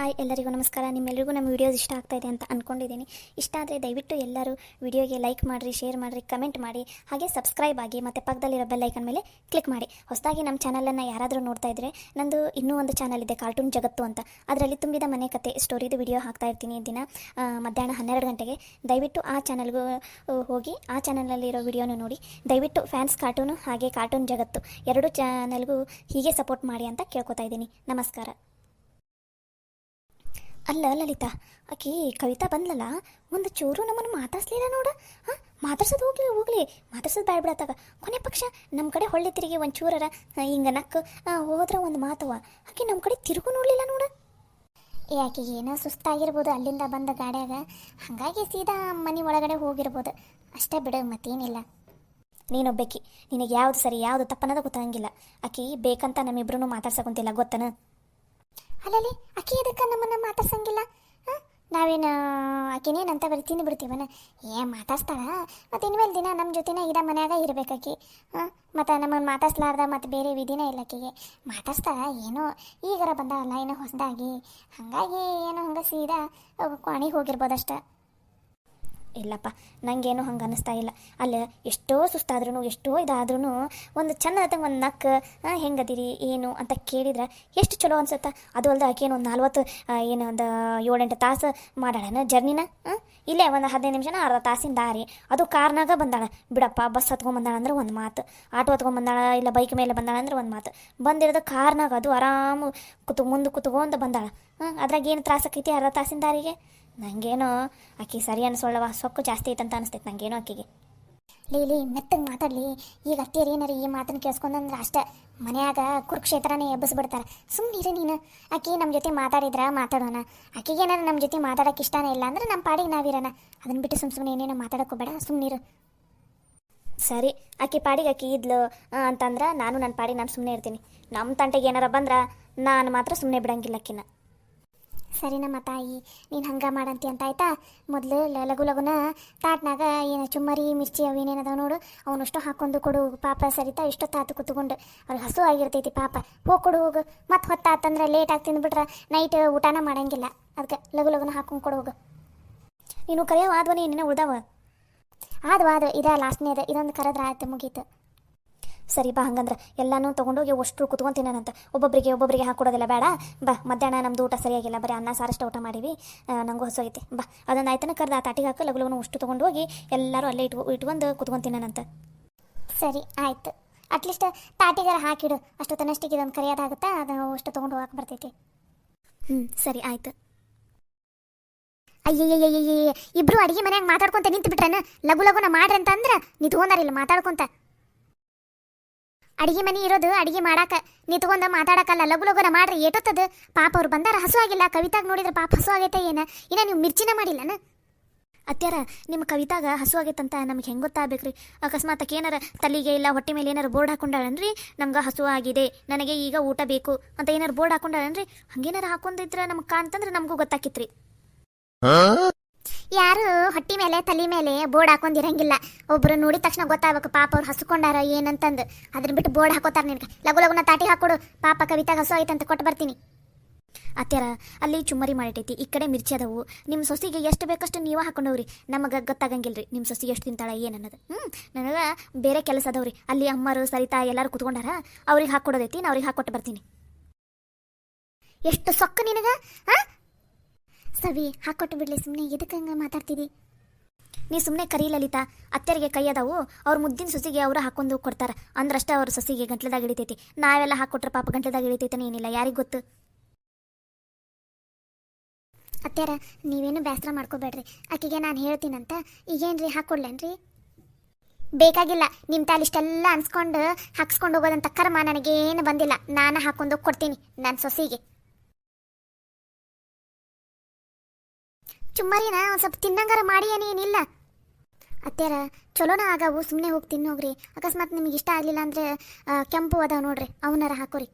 Hi ಎಲ್ಲರಿಗೂ ನಮಸ್ಕಾರ. ನಿಮ್ಮೆಲ್ಲರಿಗೂ ನಮ್ಮ ವಿಡಿಯೋಸ್ ಇಷ್ಟ ಆಗ್ತಾ ಇದೆ ಅಂತ ಅಂದ್ಕೊಂಡಿದ್ದೀನಿ. ಇಷ್ಟ ಆದರೆ ದಯವಿಟ್ಟು ಎಲ್ಲರೂ ವಿಡಿಯೋಗೆ ಲೈಕ್ ಮಾಡಿರಿ, ಶೇರ್ ಮಾಡಿರಿ, ಕಮೆಂಟ್ ಮಾಡಿ, ಹಾಗೆ ಸಬ್ಸ್ಕ್ರೈಬ್ ಆಗಿ ಮತ್ತು ಪಕ್ಕದಲ್ಲಿರೋ ಬೆಲ್ ಐಕನ್ ಮೇಲೆ ಕ್ಲಿಕ್ ಮಾಡಿ. ಹೊಸದಾಗಿ ನಮ್ಮ ಚಾನಲನ್ನು ಯಾರಾದರೂ ನೋಡ್ತಾ ಇದ್ದರೆ ನಂದು ಇನ್ನೂ ಒಂದು ಚಾನಲ್ ಇದೆ, ಕಾರ್ಟೂನ್ ಜಗತ್ತು ಅಂತ. ಅದರಲ್ಲಿ ತುಂಬಿದ ಮನೆ ಕತೆ ಸ್ಟೋರಿದು ವಿಡಿಯೋ ಹಾಕ್ತಾ ಇರ್ತೀನಿ ದಿನ ಮಧ್ಯಾಹ್ನ 12 ಗಂಟೆಗೆ. ದಯವಿಟ್ಟು ಆ ಚಾನಲ್ಗೂ ಹೋಗಿ ಆ ಚಾನಲಲ್ಲಿರೋ ವಿಡಿಯೋನ ನೋಡಿ. ದಯವಿಟ್ಟು ಫ್ಯಾನ್ಸ್ ಕಾರ್ಟೂನು ಹಾಗೆ ಕಾರ್ಟೂನ್ ಜಗತ್ತು ಎರಡು ಚಾನಲ್ಗೂ ಹೀಗೆ ಸಪೋರ್ಟ್ ಮಾಡಿ ಅಂತ ಕೇಳ್ಕೊತಾ ಇದ್ದೀನಿ. ನಮಸ್ಕಾರ. ಅಲ್ಲ ಲಲಿತಾ, ಆಕಿ ಕವಿತಾ ಬಂದ್ಲಲ್ಲ, ಒಂದು ಚೂರು ನಮ್ಮನ್ನು ಮಾತಾಡ್ಸ್ಲಿಲ್ಲ ನೋಡು. ಹಾಂ, ಮಾತಾಡ್ಸೋದು ಹೋಗ್ಲಿ ಮಾತಾಡ್ಸೋದು ಬ್ಯಾಡ ಬಿಡತ್ತಾಗ. ಕೊನೆ ಪಕ್ಷ ನಮ್ಮ ಕಡೆ ಹೊಳ್ಳಿ ತಿರುಗಿ ಒಂದು ಚೂರರ ಹಿಂಗೆ ನಕ್ಕು ಹೋದ್ರೆ ಒಂದು ಮಾತವ. ಆಕೆ ನಮ್ಮ ಕಡೆ ತಿರುಗು ನೋಡಲಿಲ್ಲ ನೋಡು. ಆಕೆಗೆ ಏನೋ ಸುಸ್ತಾಗಿರ್ಬೋದು ಅಲ್ಲಿಂದ ಬಂದ ಗಾಡ್ಯಾಗ, ಹಾಗಾಗಿ ಸೀದಾ ಮನೆ ಒಳಗಡೆ ಹೋಗಿರ್ಬೋದು ಅಷ್ಟೇ ಬಿಡು, ಮತ್ತೇನಿಲ್ಲ. ನೀನೊಬ್ಬಾಕಿ, ನಿನಗೆ ಯಾವುದು ಸರಿ ಯಾವುದು ತಪ್ಪನ್ನೋದು ಗೊತ್ತಾಗಂಗಿಲ್ಲ. ಆಕಿ ಬೇಕಂತ ನಮ್ಮಿಬ್ರು ಮಾತಾಡ್ಸಕೊಂತಿಲ್ಲ, ಗೊತ್ತನ? ಅಲ್ಲಲ್ಲಿ ಆಕೆ ಅದಕ್ಕೆ ನಮ್ಮನ್ನು ಮಾತಾಡ್ಸಂಗಿಲ್ಲ. ನಾವೇನು ಆಕೆನೇನಂತ ಬರೀ ತಿಂದು ಬಿಡ್ತೀವನ? ಮಾತಾಡ್ಸ್ತಾಳ, ಮತ್ತು ಇನ್ಮೇಲೆ ದಿನ ನಮ್ಮ ಜೊತೆನೇ ಇದ ಮನ್ಯಾಗ ಇರಬೇಕಾಕಿ. ಮತ್ತು ನಮ್ಮನ್ನು ಮಾತಾಡ್ಸ್ಲಾರ್ದ ಮತ್ತು ಬೇರೆ ವಿಧಿನೇ ಇಲ್ಲ ಆಕೆಗೆ. ಮಾತಾಡ್ಸ್ತಾಳ, ಏನೋ ಈಗಾರ ಬಂದಾಳಲ್ಲ ಏನೋ ಹೊಸದಾಗಿ, ಹಾಗಾಗಿ ಏನೋ ಹಂಗೆ ಸೀದಾ ಕ್ವಾಣಿಗೆ ಹೋಗಿರ್ಬೋದಷ್ಟ. ಇಲ್ಲಪ್ಪ, ನನಗೇನು ಹಂಗೆ ಅನ್ನಿಸ್ತಾ ಇಲ್ಲ. ಅಲ್ಲಿ ಎಷ್ಟೋ ಸುಸ್ತಾದ್ರೂ ಎಷ್ಟೋ ಇದಾದ್ರೂ ಒಂದು ಚೆನ್ನದಂಗೆ ಒಂದು ನಕ್ಕು ಹೆಂಗದಿರಿ ಏನು ಅಂತ ಕೇಳಿದ್ರೆ ಎಷ್ಟು ಚಲೋ ಅನ್ಸುತ್ತೆ. ಅದು ಅಲ್ಲದೆ ಆಕೇನು ಒಂದು 40 ಏನು ಒಂದು 7-8 ತಾಸು ಮಾಡಾಳನ ಜರ್ನಿನ. ಇಲ್ಲೇ ಒಂದು 15 ನಿಮಿಷನ ಅರ್ಧ ತಾಸಿನ ದಾರಿ, ಅದು ಕಾರ್ನಾಗ ಬಂದಾಳ ಬಿಡಪ್ಪ. ಬಸ್ ಹತ್ಕೊಂಡ್ಬಂದಾಳ ಅಂದ್ರೆ ಒಂದು ಮಾತು, ಆಟೋ ಹತ್ಕೊಂಡ್ಬಂದಾಳ ಇಲ್ಲ ಬೈಕ್ ಮೇಲೆ ಬಂದಾಳ ಅಂದ್ರೆ ಒಂದು ಮಾತು. ಬಂದಿರೋದು ಕಾರ್ನಾಗ, ಅದು ಆರಾಮು ಮುಂದೆ ಕುತ್ಕೊಂತ ಬಂದಾಳ. ಅದ್ರಾಗ ಏನು ತ್ರಾಸಕ್ಕೈತಿ ಅರ್ಧ ತಾಸಿನ ದಾರಿಗೆ? ನನಗೇನೋ ಆಕೆ ಸರಿ ಅನ್ಸೋಳವ, ಸೊಕ್ಕು ಜಾಸ್ತಿ ಐತಂತ ಅನಿಸ್ತೈತೆ ನನಗೇನೋ ಆಕೆಗೆ. ಲೀಲಿ ಮೆತ್ತಗೆ ಮಾತಾಡಲಿ. ಈಗ ಅತ್ತಿಯರು ಏನಾರ ಈ ಮಾತನ್ನು ಕೇಳಿಸ್ಕೊಂಡ್ರೆ ಅಷ್ಟೇ ಮನೆಯಾಗ ಕುರುಕ್ಷೇತ್ರನೇ ಎಬ್ಬಿಸ್ಬಿಡ್ತಾರೆ. ಸುಮ್ಮನಿರು ನೀನು. ಆಕೆ ನಮ್ಮ ಜೊತೆ ಮಾತಾಡಿದ್ರೆ ಮಾತಾಡೋಣ. ಆಕೆಗೆ ಏನಾರು ನಮ್ಮ ಜೊತೆ ಮಾತಾಡೋಕೆ ಇಷ್ಟನೇ ಇಲ್ಲ ಅಂದ್ರೆ ನಮ್ಮ ಪಾಡಿಗೆ ನಾವಿರೋಣ. ಅದನ್ನು ಬಿಟ್ಟು ಸುಮ್ಮನೆ ಏನೇನೋ ಮಾತಾಡೋಕೋಬೇಡ, ಸುಮ್ಮನಿರು. ಸರಿ, ಆಕೆ ಪಾಡಿಗೆ ಆಕೆ ಇದ್ಲು ಅಂತಂದ್ರೆ ನಾನು ನನ್ನ ಪಾಡಿಗೆ ನಾನು ಸುಮ್ಮನೆ ಇರ್ತೀನಿ. ನಮ್ಮ ತಂಟೆಗೆ ಏನಾರ ಬಂದ್ರೆ ನಾನು ಮಾತ್ರ ಸುಮ್ಮನೆ ಬಿಡಂಗಿಲ್ಲ ಆಕಿನ. ಸರಿನಮ್ಮ ತಾಯಿ, ನೀನು ಹಂಗೆ ಮಾಡಂತಿ ಅಂತ ಆಯ್ತಾ. ಮೊದಲು ಲಘು ಲಘುನ ತಾಟ್ನಾಗ ಏನು ಚುಮ್ಮರಿ ಮಿರ್ಚಿ ಅವೇನೇನದಾವ ನೋಡು, ಅವನಷ್ಟು ಹಾಕೊಂಡು ಕೊಡು. ಪಾಪ ಸರಿತಾ ಇಷ್ಟೊತ್ತಾತು ಕುತ್ಕೊಂಡು, ಅವ್ರಿಗೆ ಹಸು ಆಗಿರ್ತೈತಿ ಪಾಪ. ಹೋಗಿ ಕೊಡು ಹೋಗು. ಮತ್ತು ಹೊತ್ತಾತಂದ್ರೆ ಲೇಟಾಗಿ ತಿಂದುಬಿಟ್ರೆ ನೈಟ್ ಊಟನ ಮಾಡಂಗಿಲ್ಲ. ಅದಕ್ಕೆ ಲಘು ಲಘುನ ಹಾಕೊಂಡು ಕೊಡು ಹೋಗು. ನೀನು ಕರೆಯೋ ಆದ್ವನಿ ಏನೇನೋ ಉಳ್ದಾವ? ಆದ್ವ ಇದ ಲಾಸ್ಟ್ನೇದು, ಇದೊಂದು ಕರೆದ್ರೆ ಆಯ್ತು, ಮುಗೀತು. ಸರಿ ಬಾ, ಹಂಗಂದ್ರೆ ಎಲ್ಲನೂ ತೊಗೊಂಡೋಗಿ ಅಷ್ಟು ಕುತ್ಕೊಂತೀನಂತ. ಒಬ್ಬೊಬ್ಬರಿಗೆ ಹಾಕೊಡೋದಿಲ್ಲ, ಬೇಡ ಬಾ. ಮಧ್ಯಾಹ್ನ ನಮ್ಮದು ಊಟ ಸರಿಯಾಗಿಲ್ಲ, ಬರೀ ಅನ್ನ ಸಾರಷ್ಟು ಊಟ ಮಾಡೀವಿ. ನನಗೂ ಹಸು ಐತೆ, ಬಾ. ಅದನ್ನು ಆಯ್ತನ ಕರೆದು ಆ ತಾಟಿಗೆ ಹಾಕಿ ಲಘು ಲಘು ಅಷ್ಟು ತೊಗೊಂಡು ಹೋಗಿ ಎಲ್ಲರೂ ಅಲ್ಲೇ ಇಟ್ಕೊಂಡು ಕುತ್ಕೊಂತೀನಂತ. ಸರಿ ಆಯ್ತು, ಅಟ್ಲೀಸ್ಟ್ ತಾಟಿಗಾರ ಹಾಕಿಡು. ಅಷ್ಟು ತನ್ನಷ್ಟಿಗೆ ಇದೊಂದು ಕರಿಯೋದಾಗುತ್ತಾ, ಅದನ್ನು ಅಷ್ಟು ತೊಗೊಂಡು ಹೋಗಕ್ಕೆ ಬರ್ತೈತಿ. ಸರಿ ಆಯ್ತು. ಅಯ್ಯಯ್ಯಯ್ಯಯ್ಯ, ಇಬ್ರು ಅಡಿಗೆ ಮನ್ಯಾಗ ಮಾತಾಡ್ಕೊಂತ ನಿಂತು ಬಿಟ್ರೇನ? ಲಘು ಲಘುನ ಮಾಡ್ರಿ ಅಂತ ಅಂದ್ರೆ ನಿಂತ್ಕೊಂಡಾರಿಲ್ಲ ಮಾತಾಡ್ಕೊಂತ. ಅಡಿಗೆ ಮನೆ ಇರೋದು ಅಡಿಗೆ ಮಾಡಾಕ, ನಿಂತ್ಕೊಂಡ ಮಾತಾಡಕಲ್ಲ. ಲಘು ಲಘುನ ಮಾಡ್ರಿ, ಏಟೊತ್ತದು ಪಾಪ. ಅವ್ರು ಬಂದಾರ, ಹಸು ಆಗಿಲ್ಲ. ಕವಿತಾಗ ನೋಡಿದ್ರೆ ಪಾಪ ಹಸು ಆಗೈತೆ ಏನ? ಇನ್ನ ನೀವು ಮಿರ್ಚಿನ ಮಾಡಿಲ್ಲನ? ಅತ್ಯಾರ, ನಿಮ್ಮ ಕವಿತಾಗ ಹಸು ಆಗೈತಂತ ನಮ್ಗೆ ಹೆಂಗೆ ಗೊತ್ತಾಗಬೇಕ್ರಿ? ಅಕಸ್ಮಾತ್ ಏನಾರ ತಲೆಗೆ ಇಲ್ಲ ಹೊಟ್ಟೆ ಮೇಲೆ ಏನಾರು ಬೋರ್ಡ್ ಹಾಕೊಂಡಾಳನ್ರಿ, ನಮ್ಗೆ ಹಸು ಆಗಿದೆ, ನನಗೆ ಈಗ ಊಟ ಬೇಕು ಅಂತ ಏನಾರು ಬೋರ್ಡ್ ಹಾಕೊಂಡಾಳನ್ರಿ? ಹಂಗೇನಾರು ಹಾಕೊಂಡಿದ್ರೆ ನಮ್ಗೆ ಕಾಣ್ತಂದ್ರೆ ನಮಗೂ ಗೊತ್ತಾಕಿತ್ರಿ. ಯಾರು ಹೊಟ್ಟಿ ಮೇಲೆ ತಲೆ ಮೇಲೆ ಬೋರ್ಡ್ ಹಾಕೊಂಡಿರಂಗಿಲ್ಲ. ಒಬ್ರು ನೋಡಿದ ತಕ್ಷಣ ಗೊತ್ತಾಗಬೇಕು ಪಾಪ ಅವ್ರು ಹಸ್ಕೊಂಡಾರ ಏನಂತಂದು. ಅದನ್ನ ಬಿಟ್ಟು ಬೋರ್ಡ್ ಹಾಕೋತಾರ. ನಿನ್ಗೆ ಲಘು ಲಘುನ ತಾಟಿ ಹಾಕೊಡು. ಪಾಪ ಕವಿತಾಗ ಹಸು ಐತಂತ ಕೊಟ್ಟು ಬರ್ತೀನಿ. ಅತ್ಯಾರ, ಅಲ್ಲಿ ಚುಮ್ಮರಿ ಮಾಡಿಟ್ಟೈತಿ, ಈ ಕಡೆ ಮಿರ್ಚಿ ಅದಾವು. ನಿಮ್ಮ ಸೊಸಿಗೆ ಎಷ್ಟು ಬೇಕಷ್ಟು ನೀವೇ ಹಾಕೊಂಡವ್ರಿ. ನಮಗೆ ಗೊತ್ತಾಗಂಗಿಲ್ರಿ ನಿಮ್ಮ ಸೊಸಿಗೆ ಎಷ್ಟು ತಿಂತಾಳ ಏನನ್ನೋದು. ನನಗೆ ಬೇರೆ ಕೆಲಸ ಅದಾವ್ರಿ. ಅಲ್ಲಿ ಅಮ್ಮರು ಸರಿತಾ ಎಲ್ಲರೂ ಕುತ್ಕೊಂಡಾರ, ಅವ್ರಿಗೆ ಹಾಕೊಡೋದೈತಿ, ನಾ ಅವ್ರಿಗೆ ಹಾಕೊಟ್ಟು ಬರ್ತೀನಿ. ಎಷ್ಟು ಸೊಕ್ಕ ನಿನಗ? ಸವಿ, ಹಾಕೊಟ್ಟು ಬಿಡ್ಲಿ, ಸುಮ್ಮನೆ ಎದಕ್ಕೆ ಹಂಗೆ ಮಾತಾಡ್ತಿದ್ದಿ? ನೀ ಸುಮ್ಮನೆ ಕರಿ ಲಲಿತಾ. ಅತ್ತೆರಿಗೆ ಕೈ ಅದಾವು, ಅವ್ರ ಮುದ್ದಿನ ಸೊಸಿಗೆ ಅವರು ಹಾಕೊಂಡು ಕೊಡ್ತಾರೆ ಅಂದ್ರಷ್ಟೇ ಅವ್ರ ಸೊಸಿಗೆ ಗಂಟ್ಲದಾಗ ಇಳಿತೈತಿ. ನಾವೆಲ್ಲ ಹಾಕೊಟ್ರೆ ಪಾಪ ಗಂಟ್ಲದಾಗ ಇಳಿತೈತನೇ ಏನಿಲ್ಲ, ಯಾರಿಗೆ ಗೊತ್ತು? ಅತ್ಯಾರ, ನೀವೇನು ಬೇಸರ ಮಾಡ್ಕೋಬೇಡ್ರಿ. ಆಕೆಗೆ ನಾನು ಹೇಳ್ತೀನಂತ. ಈಗೇನ್ರಿ ಹಾಕ್ಕೊಡ್ಲೇನ್ರಿ? ಬೇಕಾಗಿಲ್ಲ. ನಿಮ್ಮ ತಾಲಿಷ್ಟೆಲ್ಲ ಅನ್ಸ್ಕೊಂಡು ಹಾಕ್ಸ್ಕೊಂಡು ಹೋಗೋದಂತ ಕರ್ಮ ನನಗೇನು ಬಂದಿಲ್ಲ. ನಾನು ಹಾಕೊಂಡು ಕೊಡ್ತೀನಿ ನನ್ನ ಸೊಸಿಗೆ. ಚುಮ್ಮರಿನ ಒಂದು ಸ್ವಲ್ಪ ತಿನ್ನಂಗಾರ ಮಾಡಿ ಏನೇನಿಲ್ಲ. ಅತ್ಯಾರ, ಚಲೋನ ಆಗವು, ಸುಮ್ಮನೆ ಹೋಗಿ ತಿನ್ನೋಗ್ರಿ. ಅಕಸ್ಮಾತ್ ನಿಮಗೆ ಇಷ್ಟ ಆಗಲಿಲ್ಲ ಅಂದರೆ ಕೆಂಪು ಅದಾವ ನೋಡ್ರಿ, ಅವನಾರ ಹಾಕೋರಿ.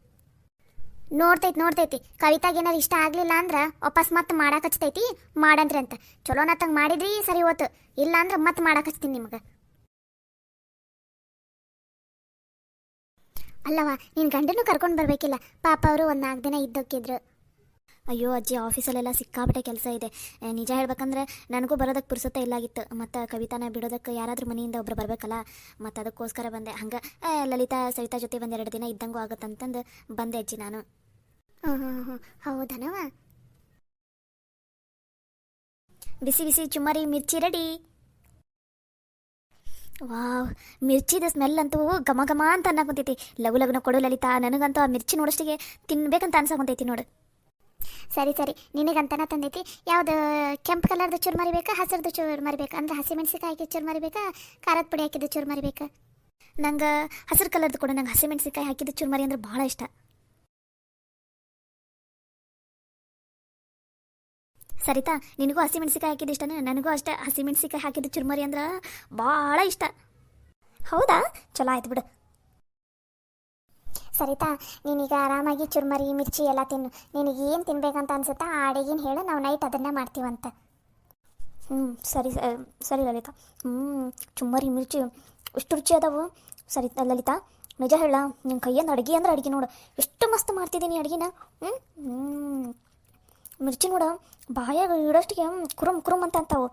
ನೋಡ್ತೈತಿ ಕವಿತಾಗ ಏನಾರು ಇಷ್ಟ ಆಗಲಿಲ್ಲ ಅಂದ್ರೆ ವಾಪಸ್ ಮತ್ತೆ ಮಾಡಕ್ಕೆ ಹಚ್ತೈತಿ. ಮಾಡಂದ್ರಿ ಅಂತ ಚಲೋನ ತಂಗೆ ಮಾಡಿದ್ರಿ ಸರಿ ಹೋತು, ಇಲ್ಲ ಅಂದ್ರೆ ಮತ್ತೆ ಮಾಡಕ್ಕೆ ಹಚ್ತೀನಿ ನಿಮಗೆ. ಅಲ್ಲವಾ, ನಿನ್ನ ಗಂಡನೂ ಕರ್ಕೊಂಡು ಬರಬೇಕಿಲ್ಲ ಪಾಪ. ಅವರು ಒಂದು 4 ದಿನ ಇದ್ದೋಕಿದ್ರು. ಅಯ್ಯೋ ಅಜ್ಜಿ, ಆಫೀಸಲ್ಲೆಲ್ಲ ಸಿಕ್ಕಾಪಟ್ಟೆ ಕೆಲಸ ಇದೆ. ನಿಜ ಹೇಳ್ಬೇಕಂದ್ರೆ ನನಗೂ ಬರೋದಕ್ಕೆ ಪುರ್ಸೊತ್ತೆ ಇಲ್ಲಾಗಿತ್ತು. ಮತ್ತು ಕವಿತಾನ ಬಿಡೋದಕ್ಕೆ ಯಾರಾದರೂ ಮನೆಯಿಂದ ಒಬ್ರು ಬರಬೇಕಲ್ಲ, ಮತ್ತು ಅದಕ್ಕೋಸ್ಕರ ಬಂದೆ. ಹಂಗೆ ಲಲಿತಾ ಸವಿತಾ ಜೊತೆ ಒಂದು 2 ದಿನ ಇದ್ದಂಗೂ ಆಗುತ್ತಂತಂದು ಬಂದೆ ಅಜ್ಜಿ ನಾನು. ಹ್ಞೂ ಹ್ಞೂ ಹ್ಞೂ ಹೌದನವ. ಬಿಸಿ ಬಿಸಿ ಚುಮ್ಮರಿ ಮಿರ್ಚಿ ರೆಡಿ. ವಾವ್, ಮಿರ್ಚಿದ ಸ್ಮೆಲ್ ಅಂತೂ ಘಮ ಘಮ ಅಂತ ಅನ್ನಕುಂತೈತಿ. ಲಘು ಲಘುನ ಕೊಡು ಲಲಿತಾ, ನನಗಂತೂ ಆ ಮಿರ್ಚಿ ನೋಡೋಷ್ಟಿಗೆ ತಿನ್ಬೇಕಂತ ಅನ್ಸಕೊಂತೈತಿ ನೋಡು. ಸರಿ ಸರಿ, ನಿನಗಂತನ ತಂದೈತಿ. ಯಾವ್ದು ಕೆಂಪು ಕಲರ್ದು ಚುರ್ಮರಿ ಬೇಕಾ, ಹಸಿರ್ದು ಚುರ್ಮರಿ ಬೇಕಾ? ಅಂದ್ರೆ ಹಸಿಮೆಣ್ಸಿಕಾಯಿ ಹಾಕಿ ಚುರ್ಮರಿ ಬೇಕಾ, ಖಾರದ ಪುಡಿ ಹಾಕಿದ್ದು ಚುರ್ಮರಿ ಬೇಕಾ? ನಂಗೆ ಹಸಿರು ಕಲರ್ದು ಕೊಡು. ನಂಗೆ ಹಸಿಮೆಣ್ಸಿಕಾಯಿ ಹಾಕಿದ್ದು ಚುರ್ಮರಿ ಅಂದ್ರೆ ಭಾಳ ಇಷ್ಟ. ಸರಿತಾ, ನಿನಗೂ ಹಸಿಮೆಣ್ಸಿಕಾಯಿ ಹಾಕಿದ್ದು ಇಷ್ಟನೇ, ನನಗೂ ಅಷ್ಟೇ. ಹಸಿಮೆಣ್ಸಿಕಾಯಿ ಹಾಕಿದ್ದು ಚುರ್ಮರಿ ಅಂದ್ರೆ ಭಾಳ ಇಷ್ಟ. ಹೌದಾ, ಚಲೋ ಆಯ್ತು ಬಿಡು. ಸರಿತಾ, ನೀನೀಗ ಆರಾಮಾಗಿ ಚುರ್ಮರಿ ಮಿರ್ಚಿ ಎಲ್ಲ ತಿನ್ನು. ನಿನಗೆ ಏನು ತಿನ್ಬೇಕಂತ ಅನ್ಸುತ್ತಾ ಆ ಅಡುಗೆನ ಹೇಳು, ನಾವು ನೈಟ್ ಅದನ್ನೇ ಮಾಡ್ತೀವಂತ. ಹ್ಞೂ ಸರಿ ಸರಿ ಲಲಿತಾ. ಚುಮ್ಮರಿ ಮಿರ್ಚಿ ಎಷ್ಟು ರುಚಿ ಅದಾವು. ಸರಿ ಲಲಿತಾ, ನಿಜ ಹೇಳ, ನಿನ್ನ ಕೈಯಿಂದ ಅಡುಗೆ ಅಂದ್ರೆ ಅಡುಗೆ ನೋಡು, ಎಷ್ಟು ಮಸ್ತ್ ಮಾಡ್ತಿದ್ದೀನಿ ಅಡುಗೆನ. ಮಿರ್ಚಿ ನೋಡು, ಬಾಯಾಗ ಇಡೋಷ್ಟಿಗೆ ಕುರುಮ್ ಕುರುಮ್ ಅಂತ ಅಂತಾವು.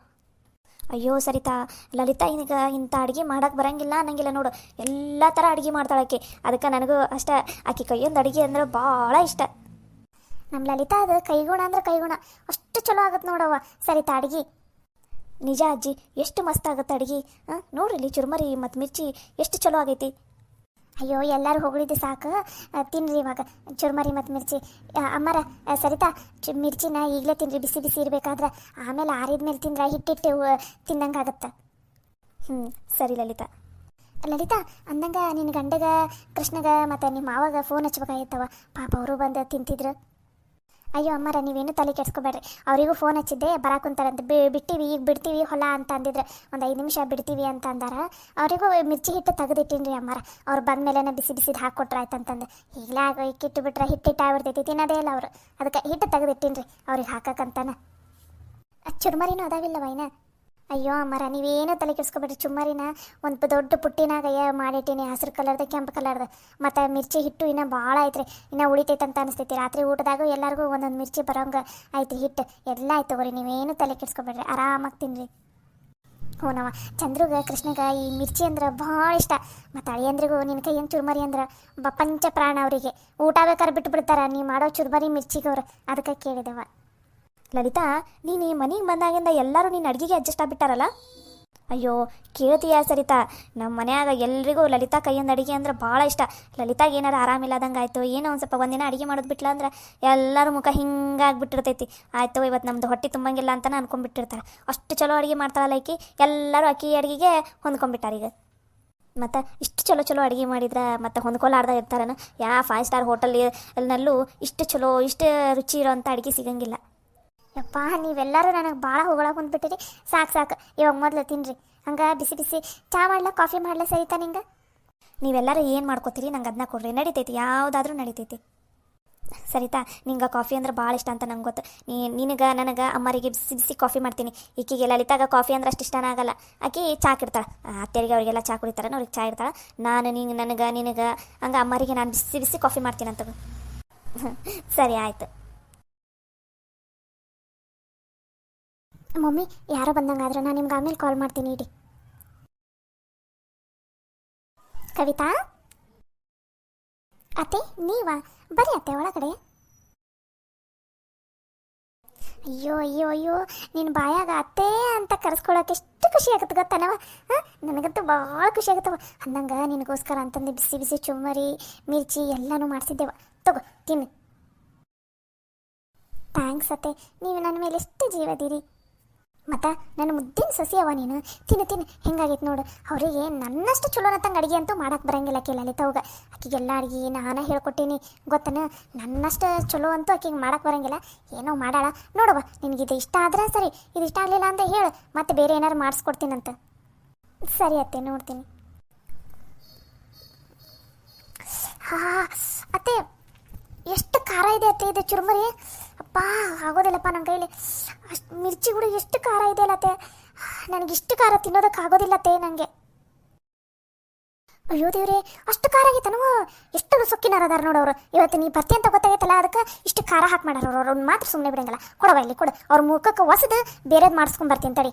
ಅಯ್ಯೋ ಸರಿತಾ, ಲಲಿತಾ ಈಗ ಇಂಥ ಅಡುಗೆ ಮಾಡೋಕೆ ಬರಂಗಿಲ್ಲ ಅನ್ನಂಗಿಲ್ಲ ನೋಡು. ಎಲ್ಲ ಥರ ಅಡುಗೆ ಮಾಡ್ತಾಳಾಕೆ. ಅದಕ್ಕೆ ನನಗೂ ಅಷ್ಟೇ ಆಕೆ ಕೈಯೊಂದು ಅಡುಗೆ ಅಂದ್ರೆ ಭಾಳ ಇಷ್ಟ. ನಮ್ಮ ಲಲಿತಾ ಅದು ಕೈಗುಣ ಅಂದ್ರೆ ಕೈಗುಣ, ಅಷ್ಟು ಚಲೋ ಆಗುತ್ತೆ ನೋಡವ್ವ ಸರಿತಾ ಅಡುಗೆ. ನಿಜ ಅಜ್ಜಿ, ಎಷ್ಟು ಮಸ್ತ್ ಆಗುತ್ತೆ ಅಡುಗೆ. ನೋಡ್ರಿ ಇಲ್ಲಿ ಚುರ್ಮರಿ ಮತ್ತು ಮಿರ್ಚಿ ಎಷ್ಟು ಚಲೋ ಆಗೈತಿ. ಅಯ್ಯೋ ಎಲ್ಲರೂ ಹೊಗಳಿದ್ದು ಸಾಕು, ತಿನ್ನಿರಿ ಇವಾಗ ಚುರ್ಮರಿ ಮತ್ತು ಮಿರ್ಚಿ. ಅಮ್ಮರ ಸರಿತಾ, ಮಿರ್ಚಿನ ಈಗಲೇ ತಿನ್ನಿರಿ, ಬಿಸಿ ಬಿಸಿ ಇರಬೇಕಾದ್ರೆ. ಆಮೇಲೆ ಆರಿದ ಮೇಲೆ ತಿಂದ್ರೆ ಹಿಟ್ಟಿಟ್ಟು ತಿನ್ನಂಗೆ ಆಗುತ್ತೆ. ಸರಿ ಲಲಿತಾ. ಲಲಿತಾ, ಅಂದಂಗೆ ನಿನ್ನ ಗಂಡಗ ಕೃಷ್ಣಗ ಮತ್ತು ನಿಮ್ಮ ಮಾವಾಗ ಫೋನ್ ಹಚ್ಬೇಕಾಗಿತ್ತವ. ಪಾಪ ಅವರು ಬಂದು ತಿಂತಿದ್ರು. ಅಯ್ಯೋ ಅಮ್ಮರ, ನೀವೇನು ತಲೆ ಕೆಡ್ಸ್ಕೊಬೇಡ್ರಿ. ಅವರಿಗೂ ಫೋನ್ ಹಚ್ಚಿದ್ದೆ, ಬರಾಕುಂತಾರಂತ. ಬಿಡ್ತೀವಿ ಈಗ ಬಿಡ್ತೀವಿ ಹೊಲ ಅಂತ ಅಂದಿದ್ರೆ, ಒಂದು 5 ನಿಮಿಷ ಬಿಡ್ತೀವಿ ಅಂತ ಅಂದಾರ. ಅವರಿಗೂ ಮಿರ್ಚಿ ಹಿಟ್ಟು ತೆಗೆದಿಟ್ಟಿನ್ರಿ ಅಮ್ಮರ. ಅವ್ರು ಬಂದ ಮೇಲೆ ಬಿಸಿ ಬಿಸಿದು ಹಾಕ್ಕೊಟ್ರೆ ಆಯ್ತಂತಂದು. ಈಗಲೇ ಆಗ ಇಕ್ಕಿಟ್ಟು ಬಿಟ್ರೆ ಹಿಟ್ಟಿಟ್ಟು ಆಗ್ಬಿಡ್ತೈತಿ, ತಿನ್ನೋದೇ ಇಲ್ಲ ಅವರು. ಅದಕ್ಕೆ ಹಿಟ್ಟು ತೆಗೆದಿಟ್ಟಿನ್ರಿ ಅವ್ರಿಗೆ ಹಾಕಕ್ಕಂತಾನ. ಚುರ್ಮರಿನೂ ಅದಾವಿಲ್ಲ ವೈನ. ಅಯ್ಯೋ ಅಮ್ಮರ, ನೀವೇನು ತಲೆ ಕೆಡ್ಸ್ಕೊಬೇಡ್ರಿ. ಚುಮ್ಮರಿನ ಒಂದು ದೊಡ್ಡ ಪುಟ್ಟಿನಾಗ ಮಾಡಿಟ್ಟಿನಿ, ಹಸಿರು ಕಲರ್ದು ಕೆಂಪು ಕಲರ್ದು. ಮತ್ತು ಮಿರ್ಚಿ ಹಿಟ್ಟು ಇನ್ನೂ ಭಾಳ ಐತ್ರಿ, ಇನ್ನೂ ಉಳಿತೈತೆ ಅಂತ ಅನಿಸ್ತೈತಿ. ರಾತ್ರಿ ಊಟದಾಗೂ ಎಲ್ಲರಿಗೂ ಒಂದೊಂದು ಮಿರ್ಚಿ ಬರೋಂಗೆ ಐತಿ ಹಿಟ್ಟು. ಎಲ್ಲ ಆಯ್ತು ತಗೋರಿ, ನೀವೇನು ತಲೆ ಕೆಡ್ಸ್ಕೊಬೇಡ್ರಿ, ಆರಾಮಾಗಿ ತಿನ್ನಿರಿ. ಹ್ಞೂನವ, ಚಂದ್ರುಗ ಕೃಷ್ಣಗ ಈ ಮಿರ್ಚಿ ಅಂದ್ರೆ ಭಾಳ ಇಷ್ಟ. ಮತ್ತು ಅಳಿಯಂದ್ರಿಗೂ ನಿನ್ನ ಕೈಯಂಗೆ ಚುರ್ಮರಿ ಅಂದ್ರೆ ಪಂಚ ಪ್ರಾಣ ಅವರಿಗೆ. ಊಟ ಬೇಕಾದ್ರೆ ಬಿಟ್ಟು ಬಿಡ್ತಾರೆ ನೀ ಮಾಡೋ ಚುರ್ಮರಿ ಮಿರ್ಚಿಗವ್ರು. ಅದಕ್ಕೆ ಕೇಳಿದೆವ. ಲಲಿತಾ, ನೀನು ಈ ಮನೆಗೆ ಬಂದಾಗಿಂದ ಎಲ್ಲರೂ ನಿನ್ನ ಅಡುಗೆಗೆ ಅಡ್ಜಸ್ಟ್ ಆಗಿಬಿಟ್ಟಾರಲ್ಲ. ಅಯ್ಯೋ ಕೇಳ್ತೀಯ ಸರಿತಾ, ನಮ್ಮ ಮನ್ಯಾಗ ಎಲ್ರಿಗೂ ಲಲಿತಾ ಕೈಯಿಂದ ಅಡುಗೆ ಅಂದ್ರೆ ಭಾಳ ಇಷ್ಟ. ಲಲಿತಾಗೆ ಏನಾರು ಆರಾಮಿಲ್ಲದಂಗೆ ಆಯಿತು, ಏನೋ ಒಂದು ಸ್ವಲ್ಪ ಒಂದಿನ ಅಡುಗೆ ಮಾಡೋದು ಬಿಟ್ಲ ಅಂದ್ರೆ ಎಲ್ಲರೂ ಮುಖ ಹಿಂಗಾಗ್ಬಿಟ್ಟಿರ್ತೈತಿ. ಆಯಿತು ಇವತ್ತು ನಮ್ಮದು ಹೊಟ್ಟೆ ತುಂಬಂಗಿಲ್ಲ ಅಂತಲೇ ಅನ್ಕೊಂಡ್ಬಿಟ್ಟಿರ್ತಾರೆ. ಅಷ್ಟು ಚಲೋ ಅಡುಗೆ ಮಾಡ್ತಾಳಲ್ಲ ಆಕಿ, ಎಲ್ಲರೂ ಆಕಿ ಅಡುಗೆಗೆ ಹೊಂದ್ಕೊಂಡ್ಬಿಟ್ಟಾರ ಈಗ. ಮತ್ತು ಇಷ್ಟು ಚಲೋ ಚಲೋ ಅಡುಗೆ ಮಾಡಿದ್ರೆ ಮತ್ತು ಹೊಂದ್ಕೊಲಾರ್ದ ಇರ್ತಾರನ. 5 ಸ್ಟಾರ್ ಹೋಟೆಲ್ನಲ್ಲೂ ಇಷ್ಟು ಚಲೋ ಇಷ್ಟು ರುಚಿ ಇರೋವಂಥ ಅಡುಗೆ ಸಿಗಂಗಿಲ್ಲ. ಯಪ್ಪ, ನೀವೆಲ್ಲರೂ ನನಗೆ ಭಾಳ ಹೊಗಳಕ್ಕೆ ಹೊಂದ್ಬಿಟ್ಟಿರಿ. ಸಾಕು ಇವಾಗ ಮೊದಲು ತಿನ್ನಿರಿ. ಹಂಗೆ ಬಿಸಿ ಬಿಸಿ ಚಾ ಮಾಡ್ಲಾ, ಕಾಫಿ ಮಾಡ್ಲಾ ಸರಿತಾ ನಿಂಗೆ? ನೀವೆಲ್ಲರೂ ಏನು ಮಾಡ್ಕೋತೀರಿ ನಂಗೆ ಅದನ್ನ ಕೊಡ್ರಿ, ನಡಿತೈತಿ, ಯಾವುದಾದ್ರೂ ನಡಿತೈತಿ. ಸರಿತಾ, ನಿಂಗೆ ಕಾಫಿ ಅಂದ್ರೆ ಭಾಳ ಇಷ್ಟ ಅಂತ ನಂಗೆ ಗೊತ್ತು. ನಿನಗೆ ನನಗೆ ಅಮ್ಮರಿಗೆ ಬಿಸಿ ಬಿಸಿ ಕಾಫಿ ಮಾಡ್ತೀನಿ. ಈಕಿಗೆ ಲಲಿತಾಗ ಕಾಫಿ ಅಂದ್ರೆ ಅಷ್ಟು ಇಷ್ಟನೇ ಆಗಲ್ಲ. ಆಕಿ ಚಾ ಇಡ್ತಾಳೆ, ಅತ್ತೆರಿಗೆ ಅವರಿಗೆಲ್ಲ ಚಾ ಕುಡಿತಾರೆ, ಅವ್ರಿಗೆ ಚಾ ಇಡ್ತಾಳೆ. ನಾನು ನಿನಗೆ ಹಂಗೆ ಅಮ್ಮರಿಗೆ ನಾನು ಬಿಸಿ ಬಿಸಿ ಕಾಫಿ ಮಾಡ್ತೀನಿ ಅಂತ. ಸರಿ ಆಯಿತು. ಮಮ್ಮಿ ಯಾರೋ ಬಂದಂಗಾದ್ರೆ ನಾನು ನಿಮ್ಗೆ ಆಮೇಲೆ ಕಾಲ್ ಮಾಡ್ತೀನಿ ಇಡಿ. ಕವಿತಾ ಅತ್ತೆ, ನೀವಾ? ಬರ್ರಿ ಅತ್ತೆ ಒಳಗಡೆ. ಅಯ್ಯೋ ಅಯ್ಯೋ ಅಯ್ಯೋ, ನಿನ್ನ ಬಾಯಾಗ ಅತ್ತೆ ಅಂತ ಕರೆಸ್ಕೊಳಕ್ಕೆ ಎಷ್ಟು ಖುಷಿ ಆಗುತ್ತೆ ಗೊತ್ತನವ. ನನಗಂತೂ ಭಾಳ ಖುಷಿ ಆಗುತ್ತವ. ಅಂದಂಗೆ ನಿನಗೋಸ್ಕರ ಅಂತಂದು ಬಿಸಿ ಬಿಸಿ ಚುಮ್ಮರಿ ಮಿರ್ಚಿ ಎಲ್ಲನೂ ಮಾಡಿಸಿದ್ದೇವ. ತಗೋ ತಿನ್ನು. ಥ್ಯಾಂಕ್ಸ್ ಅತ್ತೆ, ನೀವು ನನ್ನ ಮೇಲೆ ಎಷ್ಟು ಜೀವದಿರಿ. ಮತ್ತು ನನ್ನ ಮುದ್ದಿನ ಸಸಿ ಅವ ನೀನು. ತಿನ್ನು ಹೆಂಗಾಗೈತೆ ನೋಡು. ಅವರಿಗೆ ನನ್ನಷ್ಟು ಚಲೋನತ್ತಂಗೆ ಅಡುಗೆ ಅಂತೂ ಮಾಡೋಕೆ ಬರೋಂಗಿಲ್ಲ. ಲಲಿತಾವ್ಗೆ ಆಕಿಗೆಲ್ಲ ಅಡುಗೆ ನಾನು ಹೇಳ್ಕೊಟ್ಟೀನಿ ಗೊತ್ತನ. ನನ್ನಷ್ಟು ಚಲೋ ಅಂತೂ ಆಕಿಗೆ ಮಾಡೋಕೆ ಬರೋಂಗಿಲ್ಲ. ಏನೋ ಮಾಡಾಳ ನೋಡುವ. ನಿನಗಿದು ಇಷ್ಟ ಆದ್ರೆ ಸರಿ, ಇದು ಇಷ್ಟ ಆಗಲಿಲ್ಲ ಅಂತ ಹೇಳು, ಮತ್ತೆ ಬೇರೆ ಏನಾರು ಮಾಡಿಸ್ಕೊಡ್ತೀನಂತ. ಸರಿ ಅತ್ತೆ, ನೋಡ್ತೀನಿ. ಹಾಂ ಅತ್ತೆ, ಎಷ್ಟು ಖಾರ ಇದೆ ಅತ್ತೆ ಇದು ಚುರುಮುರಿ. ಅಪ್ಪ ಆಗೋದಿಲ್ಲಪ್ಪ ನನ್ನ ಕೈಲಿ. ಅಷ್ಟು ಮಿರ್ಚಿ ಕೂಡ ಎಷ್ಟು ಖಾರ ಇದೆ ಅಲ್ಲತ್ತೆ. ನನಗಿಷ್ಟು ಖಾರ ತಿನ್ನೋದಕ್ಕೆ ಆಗೋದಿಲ್ಲತ್ತೆ ನನಗೆ. ಅಯ್ಯೋ ದೇವ್ರೆ, ಅಷ್ಟು ಖಾರ ಆಗೈತನವ. ಎಷ್ಟು ಸೊಕ್ಕಿನಾರ ಅದಾರ ನೋಡೋರು. ಇವತ್ತು ನೀ ಬರ್ತಿ ಅಂತ ಗೊತ್ತಾಗೈತಲ್ಲ, ಅದಕ್ಕೆ ಇಷ್ಟು ಖಾರ ಹಾಕಿ ಮಾಡ್ಯಾರ ಅವ್ರು. ಅವ್ರನ್ನ ಮಾತ್ರ ಸುಮ್ಮನೆ ಬಿಡಂಗಿಲ್ಲ. ಕೊಡವ ಇಲ್ಲಿ ಕೊಡು, ಅವ್ರ ಮುಖಕ್ಕೆ ಹೊಸದು ಬೇರೆದು ಮಾಡಿಸ್ಕೊಂಡ್ ಬರ್ತೀನಿ ತಡಿ.